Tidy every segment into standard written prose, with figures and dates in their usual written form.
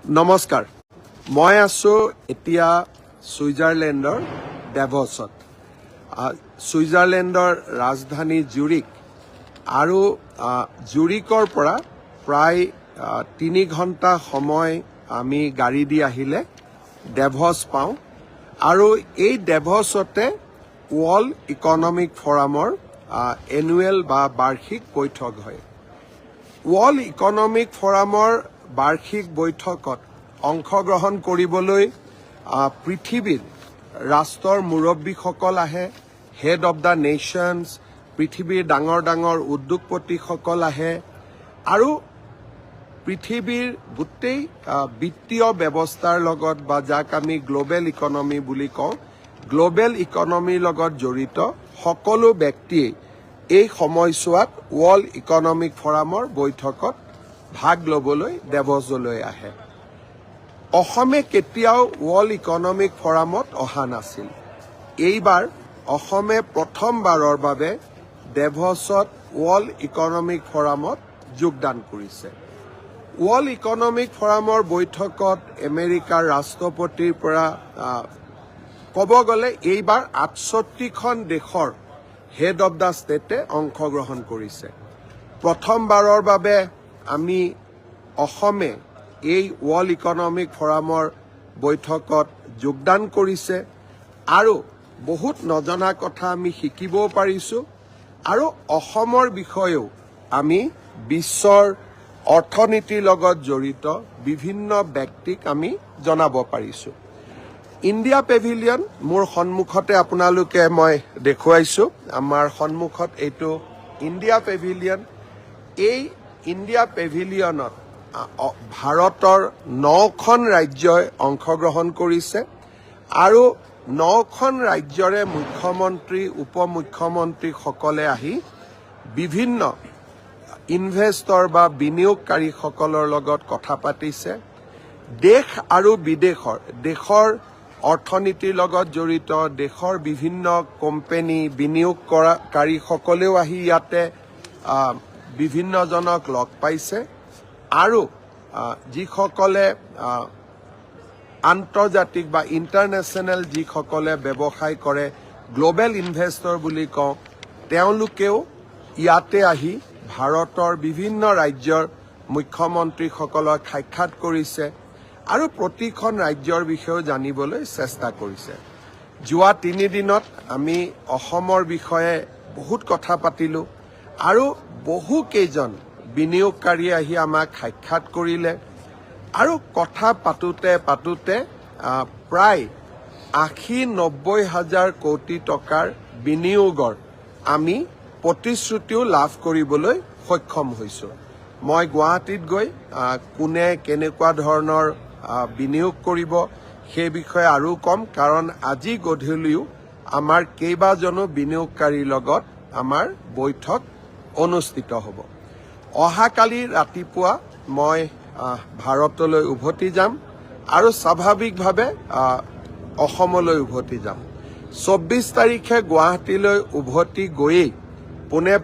নমস্কাৰ মই আছো এতিয়া ছুইজাৰলেণ্ডৰ ডেভছত ছুইজাৰলেণ্ডৰ ৰাজধানী জুৰিক আৰু জুৰিকৰ পৰা প্ৰায় 3 ঘণ্টা সময় আমি গাড়ী দি আহিলে ডেভছ পাওঁ আৰু এই ডেভছতে ৱৰ্ল্ড ইকনমিক ফৰামৰ এনুৱেল বা বাৰ্ষিক বৈঠক হয় ৱৰ্ল্ড ইকনমিক ফৰামৰ বাৰ্ষিক বৈঠকত অংশগ্ৰহণ কৰিবলৈ পৃথিৱীৰ ৰাষ্ট্ৰৰ মুৰব্বীসকল আহে হেড অফ দ্য নেশ্যনছ পৃথিৱীৰ ডাঙৰ উদ্যোগপতিসকল আহে আৰু পৃথিৱীৰ গোটেই বিত্তীয় ব্যৱস্থাৰ লগত বা যাক আমি গ্লোবেল ইকনমি বুলি কওঁ গ্লোবেল ইকনমিৰ লগত জড়িত সকলো ব্যক্তিয়ে এই সময়ছোৱাত ৱৰ্ল্ড ইকনমিক ফৰামৰ বৈঠকত ভাগ ল'বলৈ ডেভছলৈ আহে অসমে কেতিয়াও ৱৰ্ল্ড ইকনমিক ফৰামত অহা নাছিল এইবাৰ অসমে প্ৰথমবাৰৰ বাবে ডেভছত ৱৰ্ল্ড ইকনমিক ফৰামত যোগদান কৰিছে ৱৰ্ল্ড ইকনমিক ফৰামৰ বৈঠকত আমেৰিকাৰ ৰাষ্ট্ৰপতিৰ পৰা ক'ব গ'লে এইবাৰ ৬৮খন দেশৰ হেড অফ দ্য ষ্টেটে অংশগ্ৰহণ কৰিছে প্ৰথমবাৰৰ বাবে আমি অসমে এই ৱৰ্ল্ড ইকনমিক ফৰামৰ বৈঠকত যোগদান কৰিছে আৰু বহুত নজনা কথা আমি শিকিবও পাৰিছোঁ আৰু অসমৰ বিষয়েও আমি বিশ্বৰ অৰ্থনীতিৰ লগত জড়িত বিভিন্ন ব্যক্তিক আমি জনাব পাৰিছোঁ ইণ্ডিয়া পেভিলিয়ন মোৰ সন্মুখতে আপোনালোকে মই দেখুৱাইছোঁ আমাৰ সন্মুখত এইটো ইণ্ডিয়া পেভিলিয়ন এই ইণ্ডিয়া পেভিলিয়নত ভাৰতৰ 9খন ৰাজ্যই অংশগ্ৰহণ কৰিছে আৰু 9খন ৰাজ্যৰে মুখ্যমন্ত্ৰী উপমুখ্যমন্ত্ৰীসকলে আহি বিভিন্ন ইনভেষ্টৰ বা বিনিয়োগকাৰীসকলৰ লগত কথা পাতিছে দেশ আৰু দেশৰ অৰ্থনীতিৰ লগত জড়িত দেশৰ বিভিন্ন কোম্পানী বিনিয়োগকাৰীসকলেও আহি ইয়াতে বিভিন্নজনক লগ পাইছে আৰু যিসকলে আন্তৰ্জাতিক বা ইণ্টাৰনেশ্যনেল যিসকলে ব্যৱসায় কৰে গ্লোবেল ইনভেষ্টৰ বুলি কওঁ তেওঁলোকেও ইয়াতে আহি ভাৰতৰ বিভিন্ন ৰাজ্যৰ মুখ্যমন্ত্ৰীসকলক সাক্ষাৎ কৰিছে আৰু প্ৰতিখন ৰাজ্যৰ বিষয়েও জানিবলৈ চেষ্টা কৰিছে যোৱা 3 দিনত আমি অসমৰ বিষয়ে বহুত কথা পাতিলোঁ আৰু বহু কেইজন বিনিয়োগকাৰীয়ে আহি আমাক সাক্ষাৎ কৰিলে আৰু কথা পাতোতে প্ৰায় ৮০-৯০ হাজাৰ কোটি টকাৰ বিনিয়োগৰ আমি প্ৰতিশ্ৰুতিও লাভ কৰিবলৈ সক্ষম হৈছোঁ মই গুৱাহাটীত গৈ কোনে কেনেকুৱা ধৰণৰ বিনিয়োগ কৰিব সেই বিষয়ে আৰু কম কাৰণ আজি গধূলিও আমাৰ কেইবাজনো বিনিয়োগকাৰীৰ লগত আমাৰ বৈঠক অনুষ্ঠিত হ'ব অহাকালি ৰাতিপুৱা মই ভাৰতলৈ উভতি যাম আৰু স্বাভাৱিকভাৱে অসমলৈ উভতি যাম ২৪ তাৰিখে গুৱাহাটীলৈ উভতি গৈয়ে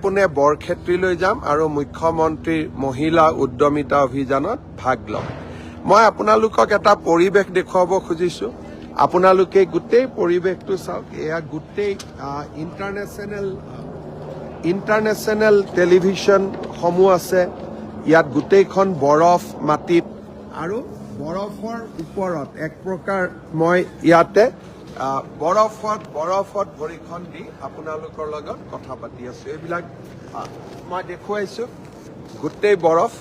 পোনে বৰক্ষেত্ৰীলৈ যাম আৰু মুখ্যমন্ত্ৰীৰ মহিলা উদ্যমিতা অভিযানত ভাগ ল'ম মই আপোনালোকক এটা পৰিৱেশ দেখুৱাব খুজিছোঁ আপোনালোকে গোটেই পৰিৱেশটো চাওক এয়া গোটেই ইণ্টাৰনেশ্যনেল টেলিভিশ্যনসমূহ আছে ইয়াত গোটেইখন বৰফ মাটিত আৰু বৰফৰ ওপৰত এক প্ৰকাৰ মই ইয়াতে বৰফত ভৰিখন দি আপোনালোকৰ লগত কথা পাতি আছোঁ এইবিলাক মই দেখুৱাইছোঁ গোটেই বৰফ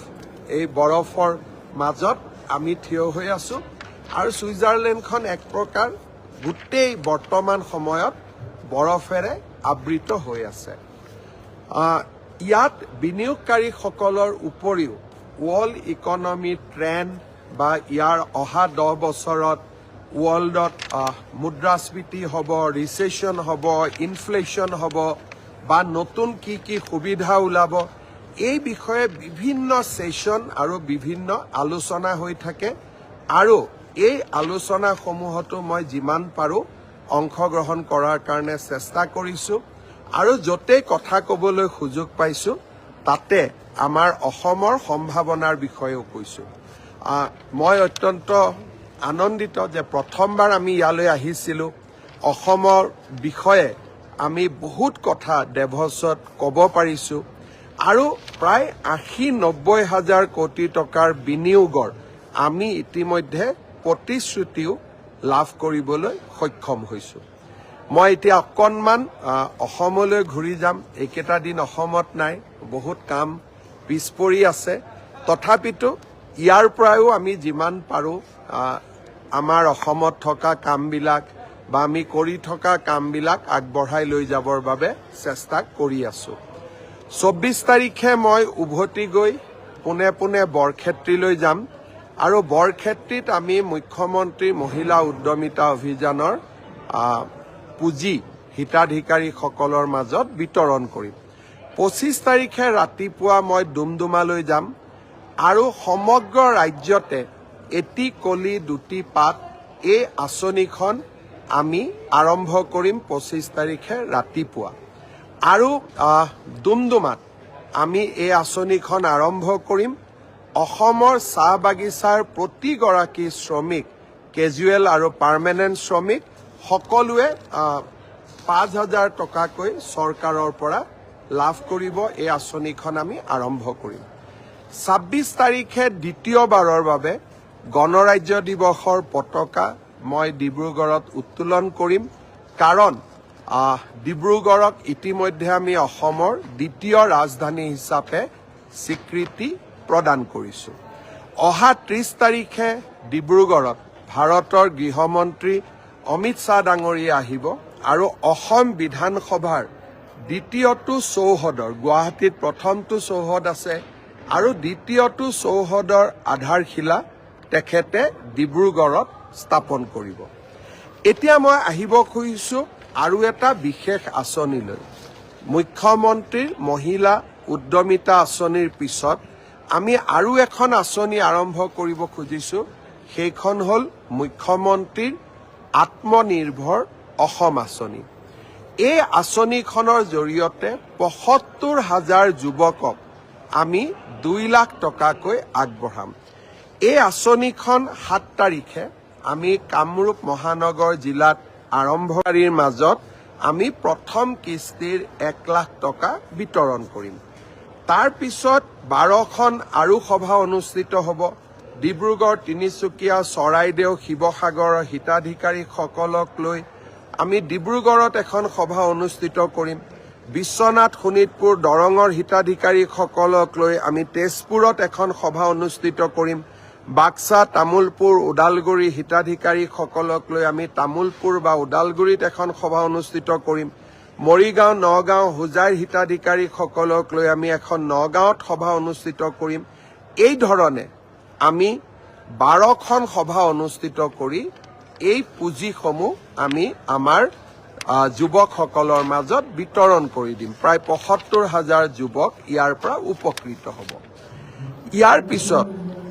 এই বৰফৰ মাজত আমি থিয় হৈ আছোঁ আৰু ছুইজাৰলেণ্ডখন এক প্ৰকাৰ গোটেই বৰ্তমান সময়ত বৰফেৰে আবৃত হৈ আছে ইয়াত বিনিয়োগকাৰীসকলৰ উপৰিও ৱৰ্ল্ড ইকনমি ট্ৰেণ্ড বা ইয়াৰ অহা 10 বছৰত ৱৰ্ল্ডত মুদ্ৰাস্ফীতি হ'ব ৰিচেশ্যন হ'ব ইনফ্লেশ্যন হ'ব বা নতুন কি সুবিধা ওলাব এই বিষয়ে বিভিন্ন ছেছন আৰু বিভিন্ন আলোচনা হৈ থাকে আৰু এই আলোচনাসমূহতো মই যিমান পাৰোঁ অংশগ্ৰহণ কৰাৰ কাৰণে চেষ্টা কৰিছোঁ আৰু য'তেই কথা ক'বলৈ সুযোগ পাইছোঁ তাতে আমাৰ অসমৰ সম্ভাৱনাৰ বিষয়েও কৈছোঁ মই অত্যন্ত আনন্দিত যে প্ৰথমবাৰ আমি ইয়ালৈ আহিছিলোঁ অসমৰ বিষয়ে আমি বহুত কথা ডেভছত ক'ব পাৰিছোঁ আৰু প্ৰায় ৮০-৯০ হাজাৰ কোটি টকাৰ বিনিয়োগৰ আমি ইতিমধ্যে প্ৰতিশ্ৰুতিও লাভ কৰিবলৈ সক্ষম হৈছোঁ মই এতিয়া অকণমান অসমলৈ ঘূৰি যাম এইকেইটা দিন অসমত নাই বহুত কাম পিছ পৰি আছে তথাপিতো ইয়াৰ পৰাও আমি যিমান পাৰোঁ আমাৰ অসমত থকা কামবিলাক বা আমি কৰি থকা কামবিলাক আগবঢ়াই লৈ যাবৰ বাবে চেষ্টা কৰি আছোঁ ২৪ তাৰিখে মই উভতি গৈ পোনে পোনে বৰক্ষেত্ৰীলৈ যাম আৰু বৰক্ষেত্ৰীত আমি মুখ্যমন্ত্ৰী মহিলা উদ্যমিতা অভিযানৰ পুঁজি হিতাধিকাৰীসকলৰ মাজত বিতৰণ কৰিম ২৫ তাৰিখে ৰাতিপুৱা মই ডুমডুমালৈ যাম আৰু সমগ্ৰ ৰাজ্যতে এটি কলি দুটি পাত এই আঁচনিখন আমি আৰম্ভ কৰিম ২৫ তাৰিখে ৰাতিপুৱা আৰু ডুমডুমাত আমি এই আঁচনিখন আৰম্ভ কৰিম অসমৰ চাহ বাগিচাৰ প্ৰতিগৰাকী শ্ৰমিক কেজুৱেল আৰু পাৰ্মানেণ্ট শ্ৰমিক সকলোৱে ৫,০০০ টকাকৈ চৰকাৰৰ পৰা লাভ কৰিব এই আঁচনিখন আমি আৰম্ভ কৰিম ২৬ তাৰিখে দ্বিতীয়বাৰৰ বাবে গণৰাজ্য দিৱসৰ পতাকা মই ডিব্ৰুগড়ত উত্তোলন কৰিম কাৰণ ডিব্ৰুগড়ক ইতিমধ্যে আমি অসমৰ দ্বিতীয় ৰাজধানী হিচাপে স্বীকৃতি প্ৰদান কৰিছোঁ অহা ৩০ তাৰিখে ডিব্ৰুগড়ত ভাৰতৰ গৃহমন্ত্ৰী অমিত শ্বাহ ডাঙৰীয়া আহিব আৰু অসম বিধানসভাৰ দ্বিতীয়টো চৌহদৰ গুৱাহাটীত প্ৰথমটো চৌহদ আছে আৰু দ্বিতীয়টো চৌহদৰ আধাৰশিলা তেখেতে ডিব্ৰুগড়ত স্থাপন কৰিব এতিয়া মই আহিব খুজিছোঁ আৰু এটা বিশেষ আঁচনিলৈ মুখ্যমন্ত্ৰীৰ মহিলা উদ্যমিতা আঁচনিৰ পিছত আমি আৰু এখন আঁচনি আৰম্ভ কৰিব খুজিছোঁ সেইখন হ'ল মুখ্যমন্ত্ৰীৰ আত্মনিৰ্ভৰ অসম আঁচনি এই আঁচনিখনৰ জৰিয়তে ৭৫,০০০ যুৱকক আমি ২ লাখ টকাকৈ আগবঢ়াম এই আঁচনিখন ৭ তাৰিখে আমি কামৰূপ মহানগৰ জিলাত আৰম্ভকাৰীৰ মাজত আমি প্ৰথম কিস্তিৰ ১ লাখ টকা বিতৰণ কৰিম তাৰ পিছত ১২খন আৰু সভা অনুষ্ঠিত হ'ব ডিব্ৰুগড় তিনিচুকীয়া চৰাইদেউ শিৱসাগৰৰ হিতাধিকাৰীসকলক লৈ আমি ডিব্ৰুগড়ত এখন সভা অনুষ্ঠিত কৰিম বিশ্বনাথ শোণিতপুৰ দৰঙৰ হিতাধিকাৰীসকলক লৈ আমি তেজপুৰত এখন সভা অনুষ্ঠিত কৰিম বাক্সা তামুলপুৰ ওদালগুৰি হিতাধিকাৰীসকলক লৈ আমি তামুলপুৰ বা ওদালগুৰিত এখন সভা অনুষ্ঠিত কৰিম মৰিগাঁও নগাঁও হোজাইৰ হিতাধিকাৰীসকলক লৈ আমি এখন নগাঁৱত সভা অনুষ্ঠিত কৰিম এই ধৰণে আমি ১২খন সভা অনুষ্ঠিত কৰি এই পুঁজিসমূহ আমি আমাৰ যুৱকসকলৰ মাজত বিতৰণ কৰি দিম প্ৰায় ৭৫,০০০ যুৱক ইয়াৰ পৰা উপকৃত হ'ব ইয়াৰ পিছত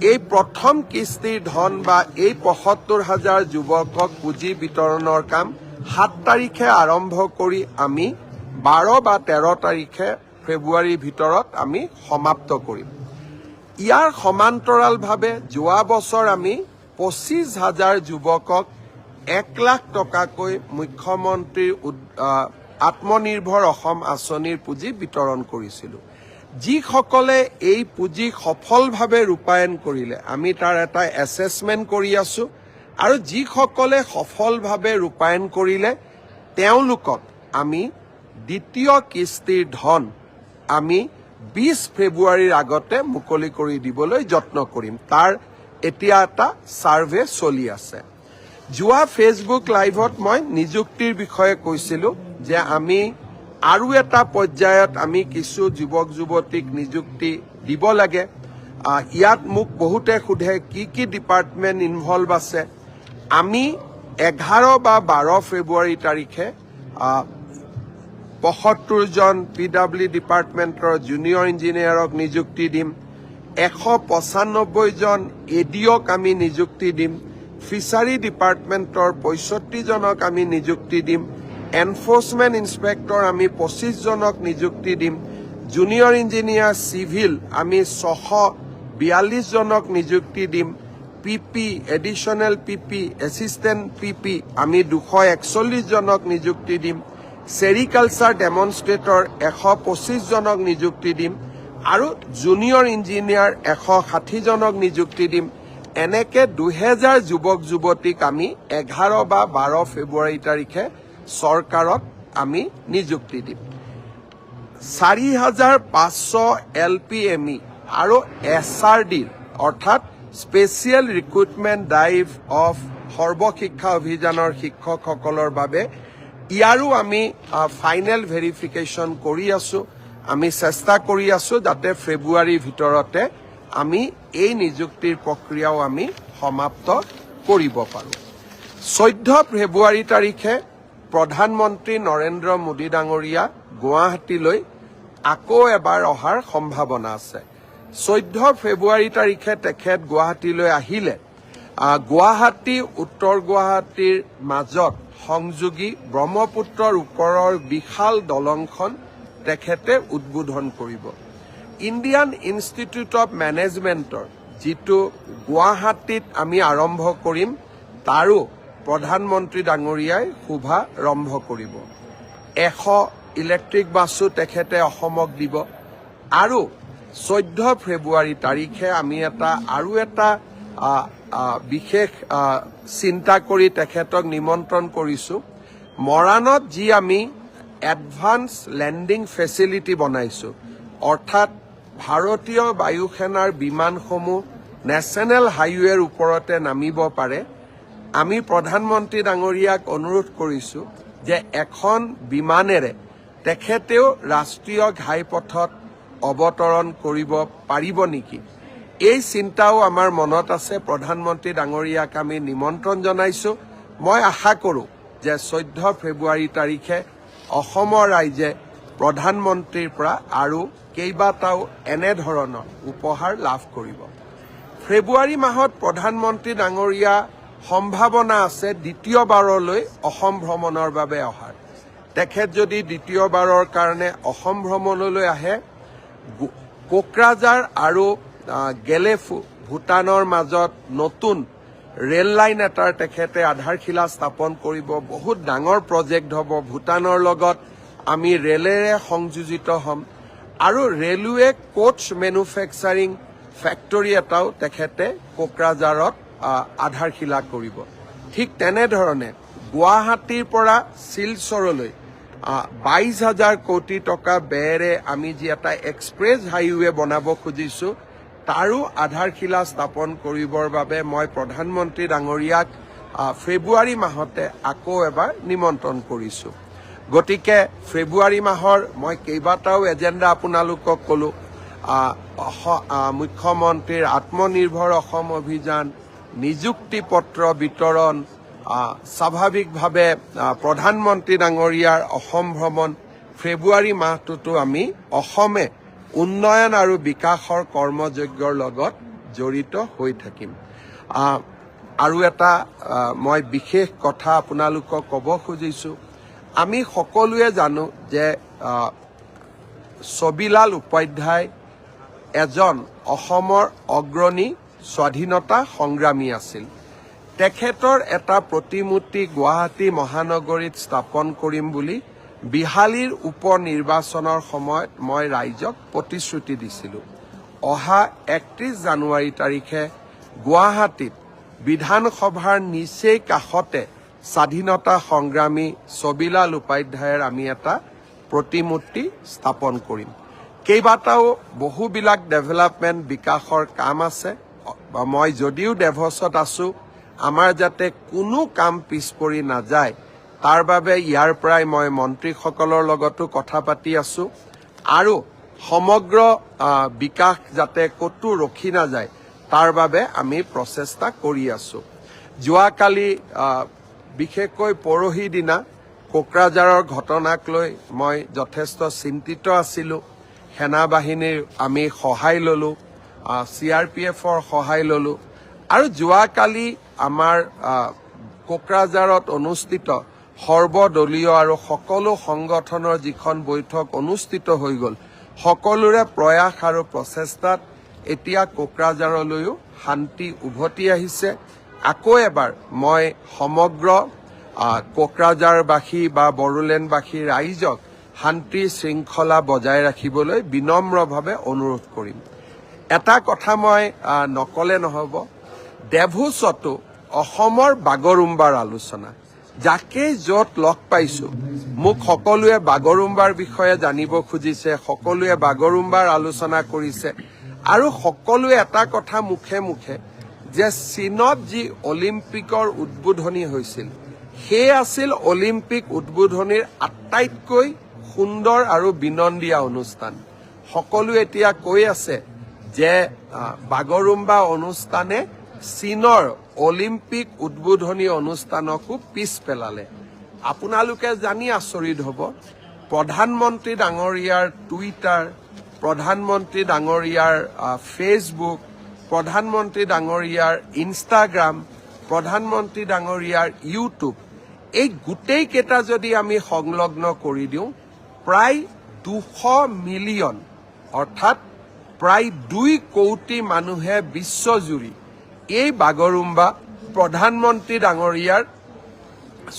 এই প্ৰথম কিস্তিৰ ধন বা এই ৭৫,০০০ যুৱকক পুঁজি বিতৰণৰ কাম ৭ তাৰিখে আৰম্ভ কৰি আমি ১২ বা ১৩ তাৰিখে ফেব্ৰুৱাৰীৰ ভিতৰত আমি সমাপ্ত কৰিম ইয়াৰ সমান্তৰালভাৱে যোৱা বছৰ আমি ২৫,০০০ যুৱকক ১ লাখ টকাকৈ মুখ্যমন্ত্ৰীৰ আত্মনিৰ্ভৰ অসম আঁচনিৰ পুঁজি বিতৰণ কৰিছিলোঁ যিসকলে এই পুঁজি সফলভাৱে ৰূপায়ণ কৰিলে আমি তাৰ এটা এছেছমেণ্ট কৰি আছোঁ আৰু যিসকলে সফলভাৱে ৰূপায়ণ কৰিলে তেওঁলোকক আমি দ্বিতীয় কিস্তিৰ ধন আমি ২০ ফেব্ৰুৱাৰীৰ আগতে মুকলি কৰি দিবলৈ যত্ন কৰিম তাৰ এতিয়া এটা ছাৰ্ভে চলি আছে যোৱা ফেচবুক লাইভত মই নিযুক্তিৰ বিষয়ে কৈছিলোঁ যে আমি আৰু এটা পৰ্যায়ত আমি কিছু যুৱক যুৱতীক নিযুক্তি দিব লাগে ইয়াত মোক বহুতে সোধে কি ডিপাৰ্টমেণ্ট ইনভলভ আছে আমি 11 বা 12 ফেব্ৰুৱাৰী তাৰিখে ৭৫জন PW ডিপাৰ্টমেণ্টৰ জুনিয়ৰ ইঞ্জিনিয়াৰক নিযুক্তি দিম ১৯৫ জন ADOক আমি নিযুক্তি দিম ফিচাৰী ডিপাৰ্টমেণ্টৰ ৬৫ জনক আমি নিযুক্তি দিম এনফোৰ্সমেন্ট ইন্সপেক্টৰ আমি ২৫ জনক নিযুক্তি দিম জুনিয়ৰ ইঞ্জিনিয়াৰ সিভিল আমি 42 জনক নিযুক্তি দিম পিপি এডিশনেল পিপি এসিস্টেন্ট পিপি আমি 241 জনক নিযুক্তি দিম সেৰিকালচাৰ ডেমনষ্ট্ৰেটৰ 125 জনক নিযুক্তি দিম আৰু জুনিয়ৰ ইঞ্জিনিয়াৰ 160 জনক নিযুক্তি দিম এনেকে 2000 যুৱক যুৱতীক আমি 11 বা 12 ফেব্ৰুৱাৰী তাৰিখে চৰকাৰত আমি নিযুক্তি দিম 4500 LPME আৰু SRD অৰ্থাৎ স্পেচিয়েল ৰিক্ৰুটমেণ্ট ড্ৰাইভ অফ সৰ্বশিক্ষা অভিযানৰ শিক্ষকসকলৰ বাবে ইয়াৰো আমি ফাইনেল ভেৰিফিকেশ্যন কৰি আছো আমি চেষ্টা কৰি আছো যাতে ফেব্ৰুৱাৰীৰ ভিতৰতে আমি এই নিযুক্তিৰ প্ৰক্ৰিয়াও আমি সমাপ্ত কৰিব পাৰো 14 ফেব্ৰুৱাৰী তাৰিখে প্ৰধানমন্ত্ৰী নৰেন্দ্ৰ মোদী ডাঙৰীয়া গুৱাহাটীলৈ আকৌ এবাৰ অহাৰ সম্ভাৱনা আছে 14 ফেব্ৰুৱাৰী তাৰিখে তেখেত গুৱাহাটীলৈ আহিলে গুৱাহাটী উত্তৰ গুৱাহাটীৰ মাজত সংযোগী ব্ৰহ্মপুত্ৰৰ ওপৰৰ বিশাল দলংখন তেখেতে উদ্বোধন কৰিব ইণ্ডিয়ান ইনষ্টিটিউট অফ মেনেজমেণ্টৰ যিটো গুৱাহাটীত আমি আৰম্ভ কৰিম তাৰো প্ৰধানমন্ত্ৰী ডাঙৰীয়াই শুভাৰম্ভ কৰিব 100 ইলেক্ট্ৰিক বাছো তেখেতে অসমক দিব আৰু 14 ফেব্ৰুৱাৰী তাৰিখে আমি আৰু এটা বিশেষ চিন্তা কৰি তেখেতক নিমন্ত্ৰণ কৰিছো মৰাণত যি আমি এডভান্স লেণ্ডিং ফেচিলিটি বনাইছো অৰ্থাৎ ভাৰতীয় বায়ুসেনাৰ বিমানসমূহ নেশ্যনেল হাইৱেৰ ওপৰতে নামিব পাৰে আমি প্ৰধানমন্ত্ৰী ডাঙৰীয়াক অনুৰোধ কৰিছো যে এখন বিমানেৰে তেখেতেও ৰাষ্ট্ৰীয় ঘাইপথত অৱতৰণ কৰিব পাৰিব নেকি এই চিন্তাও আমাৰ মনত আছে প্ৰধানমন্ত্ৰী ডাঙৰীয়াক আমি নিমন্ত্ৰণ জনাইছো মই আশা কৰো যে 14 ফেব্ৰুৱাৰী তাৰিখে অসমৰ ৰাইজে প্ৰধানমন্ত্ৰীৰ পৰা আৰু কেইবাটাও এনে ধৰণৰ উপহাৰ লাভ কৰিব ফেব্ৰুৱাৰী মাহত প্ৰধানমন্ত্ৰী ডাঙৰীয়া সম্ভাৱনা আছে দ্বিতীয়বাৰলৈ অসম ভ্ৰমণৰ বাবে অহাৰ তেখেত যদি দ্বিতীয়বাৰৰ কাৰণে অসম ভ্ৰমণলৈ আহে কোকৰাঝাৰ আৰু গেলেফু ভূটানৰ মাজত নতুন ৰেল লাইন এটাৰ তেখেতে আধাৰশিলা স্থাপন কৰিব বহুত ডাঙৰ প্ৰজেক্ট হ'ব ভূটানৰ লগত আমি ৰেলেৰে সংযোজিত হ'ম আৰু ৰেলৱে কোচ মেনুফেকচাৰিং ফেক্টৰী এটাও তেখেতে কোকৰাঝাৰত আধাৰশিলা কৰিব ঠিক তেনেধৰণে গুৱাহাটীৰ পৰা শিলচৰলৈ 22,000 কোটি টকা ব্যয়েৰে আমি যি এটা এক্সপ্ৰেছ হাইৱে বনাব খুজিছো তাৰো আধাৰশিলা স্থাপন কৰিবৰ বাবে মই প্ৰধানমন্ত্ৰী ডাঙৰীয়াক ফেব্ৰুৱাৰী মাহতে আকৌ এবাৰ নিমন্ত্ৰণ কৰিছো গতিকে ফেব্ৰুৱাৰী মাহৰ মই কেইবাটাও এজেণ্ডা আপোনালোকক ক'লো মুখ্যমন্ত্ৰীৰ আত্মনিৰ্ভৰ অসম অভিযান নিযুক্তি পত্ৰ বিতৰণ স্বাভাৱিকভাৱে প্ৰধানমন্ত্ৰী ডাঙৰীয়াৰ অসম ভ্ৰমণ ফেব্ৰুৱাৰী মাহটোতো আমি অসমে উন্নয়ন আৰু বিকাশৰ কৰ্মযজ্ঞৰ লগত জড়িত হৈ থাকিম আৰু এটা মই বিশেষ কথা আপোনালোকক ক'ব খুজিছো আমি সকলোৱে জানো যে ছবিলাল উপাধ্যায় এজন অসমৰ অগ্ৰণী স্বাধীনতা সংগ্ৰামী আছিল তেখেতৰ এটা প্ৰতিমূৰ্তি গুৱাহাটী মহানগৰীত স্থাপন কৰিম বুলি বিহালীৰ উপ নিৰ্বাচনৰ সময়ত মই ৰাইজক প্ৰতিশ্ৰুতি দিছিলোঁ অহা 31 জানুৱাৰী তাৰিখে গুৱাহাটীত বিধানসভাৰ নিচেই কাষতে স্বাধীনতা সংগ্ৰামী ছবিলাল উপাধ্যায়ৰ আমি এটা প্ৰতিমূৰ্তি স্থাপন কৰিম কেইবাটাও বহুবিলাক ডেভেলপমেণ্ট বিকাশৰ কাম আছে মই যদিও ডেভছত আছো আমাৰ যাতে কোনো কাম পিছ পৰি নাযায় তাৰ বাবে ইয়াৰ পৰাই মই মন্ত্ৰীসকলৰ লগতো কথা পাতি আছো আৰু সমগ্ৰ বিকাশ যাতে কতো ৰখি নাযায় তাৰ বাবে আমি প্ৰচেষ্টা কৰি আছো যোৱাকালি বিশেষকৈ পৰহি দিনা কোকৰাঝাৰৰ ঘটনাক লৈ মই যথেষ্ট চিন্তিত আছিলো সেনা বাহিনীৰ আমি সহায় ললো CRPFৰ সহায় ললো আৰু যোৱাকালি আমাৰ কোকৰাঝাৰত অনুষ্ঠিত সৰ্বদলীয় আৰু সকলো সংগঠনৰ যিখন বৈঠক অনুষ্ঠিত হৈ গ'ল সকলোৰে প্ৰয়াস আৰু প্ৰচেষ্টাত এতিয়া কোকৰাঝাৰলৈও শান্তি উভতি আহিছে। আকৌ এবাৰ মই সমগ্ৰ কোকৰাঝাৰবাসী বা বড়োলেণ্ডবাসী ৰাইজক শান্তি শৃংখলা বজাই ৰাখিবলৈ বিনম্ৰভাৱে অনুৰোধ কৰিম। এটা কথা মই নকলে নহ'ব, ডেভোছতো অসমৰ বাগৰুম্বাৰ আলোচনা, যাকেই য'ত লগ পাইছো মোক সকলোৱে বাগৰুম্বাৰ বিষয়ে জানিব খুজিছে, সকলোৱে বাগৰুম্বাৰ আলোচনা কৰিছে আৰু সকলোৱে এটা কথা মুখে মুখে যে চীনত যি অলিম্পিকৰ উদ্বোধনী হৈছিল সেই আছিল অলিম্পিক উদ্বোধনীৰ আটাইতকৈ সুন্দৰ আৰু বিনন্দীয়া অনুষ্ঠান। সকলোৱে এতিয়া কৈ আছে যে বাগৰুম্বা অনুষ্ঠানে চীনৰ অলিম্পিক উদ্বোধনী অনুষ্ঠানকো পিছ পেলালে। আপোনালোকে জানি আচৰিত হ'ব, প্ৰধানমন্ত্ৰী ডাঙৰীয়াৰ টুইটাৰ, প্ৰধানমন্ত্ৰী ডাঙৰীয়াৰ ফেচবুক, প্ৰধানমন্ত্ৰী ডাঙৰীয়াৰ ইনষ্টাগ্ৰাম, প্ৰধানমন্ত্ৰী ডাঙৰীয়াৰ ইউটিউব, এই গোটেইকেইটা যদি আমি সংলগ্ন কৰি দিওঁ প্ৰায় 200 মিলিয়ন অৰ্থাৎ প্ৰায় 2 কোটি মানুহে বিশ্বজুৰি এই বাগৰুম্বা প্ৰধানমন্ত্ৰী ডাঙৰীয়াৰ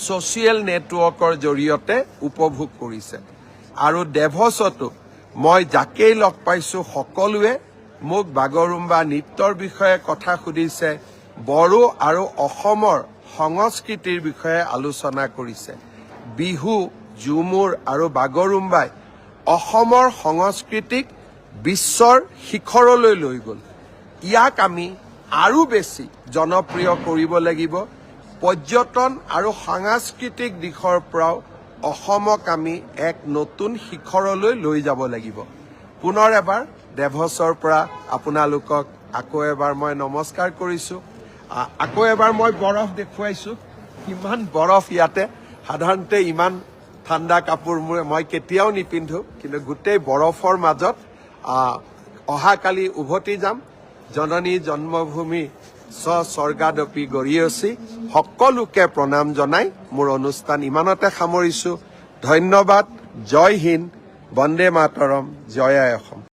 ছ'চিয়েল নেটৱৰ্কৰ জৰিয়তে উপভোগ কৰিছে। আৰু ডেভছতো মই যাকেই লগ পাইছো সকলোৱে মোক বাগৰুম্বা নৃত্যৰ বিষয়ে কথা সুধিছে, বড়ো আৰু অসমৰ সংস্কৃতিৰ বিষয়ে আলোচনা কৰিছে। বিহু, ঝুমুৰ আৰু বাগৰুম্বাই অসমৰ সংস্কৃতিক বিশ্বৰ শিখৰলৈ লৈ গ'ল। ইয়াক আমি আৰু বেছি জনপ্ৰিয় কৰিব লাগিব। পৰ্যটন আৰু সাংস্কৃতিক দিশৰ পৰাও অসমক আমি এক নতুন শিখৰলৈ লৈ যাব লাগিব। পুনৰ এবাৰ ডেভছৰ পৰা আপোনালোকক আকৌ এবাৰ মই নমস্কাৰ কৰিছোঁ। আকৌ এবাৰ মই বৰফ দেখুৱাইছোঁ, ইমান বৰফ ইয়াতে। সাধাৰণতে ইমান ঠাণ্ডা কাপোৰ মই কেতিয়াও নিপিন্ধো, কিন্তু গোটেই বৰফৰ মাজত অহাকালি উভতি যাম। জননী জন্মভূমি স্বৰ্গাদপি গৰীয়সী। সকলোকে প্ৰণাম জনাই মোৰ অনুষ্ঠান ইমানতে সামৰিছোঁ। ধন্যবাদ। জয় হিন্দ, বন্দে মাতৰম, জয় আই অসম।